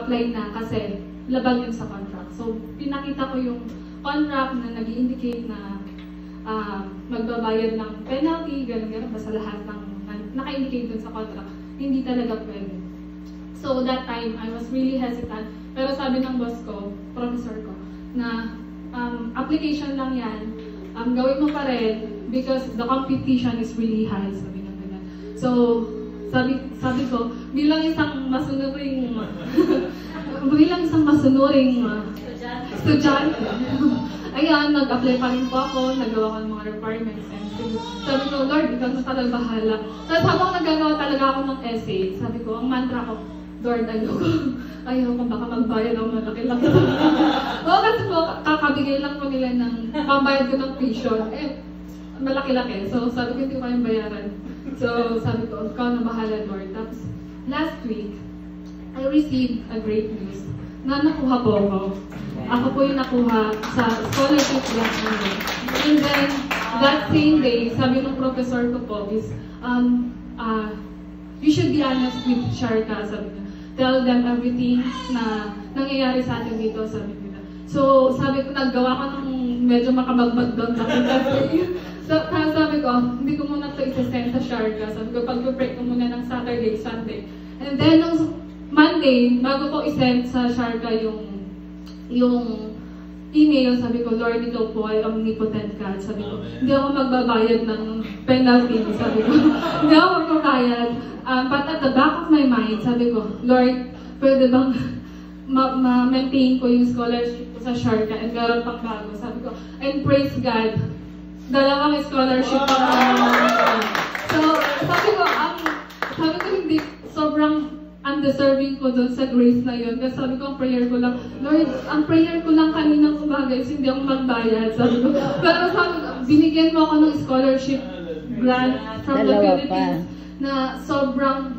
mag-apply na kasi labag yun sa contract. So, pinakita ko yung contract na nag-indicate na magbabayad ng penalty, gano'n-gano'n, basta lahat ng naka-indicate dun sa contract, hindi talaga pwede. So, that time, I was really hesitant. Pero sabi ng boss ko, professor ko, na application lang yan, gawin mo pa rin because the competition is really high, sabi ng ganyan. So, sabi ko, bilang isang masunuring estudyante, ayan, nag-apply pa rin po ako, nagawa ko ng mga requirements, and sabi ko, Lord, ikaw na talaga bahala. Tapos habang nagagawa talaga ako ng essay, sabi ko, ang mantra ko, Lord, ayoko baka magbayad ako malaki-laki. Oo, kasi po, kakabigay lang po nila ng pambayad ko ng tuition. Malaki-laki. So, sabi ko, hindi ko kayang bayaran. So, sabi ko, ikaw na bahala, Lord. Tapos, last week, I received a great news na nakuha po ako. Ako po yung nakuha sa scholarship grant nila. And then, that same day, sabi ng professor ko po is, you should be honest with Sharka, sabi niya. Tell them everything na nangyayari sa atin dito, sabi nila. So, sabi ko, naggawa ko ng medyo makabagbag doon sa kasi. So, sabi ko, hindi ko muna ito isa-send sa Sharka. Sabi ko, pag-break ko muna ng Saturday, Sunday. And then, nung Monday, bago ko i-send sa Sharka yung email, sabi ko, Lord, ikaw po ay omnipotent God. Sabi ko, hindi ako magbabayad ng penalty. Sabi ko, hindi ako magbabayad. But at the back of my mind, sabi ko, Lord, pwede bang ma-maintain ko yung scholarship ko sa Sharka and meron pang bago. Sabi ko, and praise God, dalawang scholarship pa So, sabi ko, hindi, sobrang undeserving ko doon sa grace na yun. Kasi sabi ko, ang prayer ko lang, Lord, ang prayer ko lang kaninang umaga is hindi ako magbayad. Sabi ko, pero sabi ko, binigyan mo ako ng scholarship grant from the Philippines na sobrang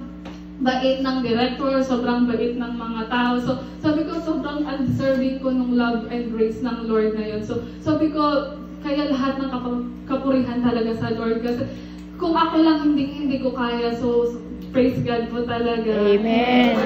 bait ng director, sobrang bait ng mga tao. So, sabi ko, sobrang undeserving ko ng love and grace ng Lord na yun. So, sabi ko, kaya lahat ng kapurihan talaga sa Lord. Kasi kung ako lang hindi ko kaya, so praise God po talaga. Amen.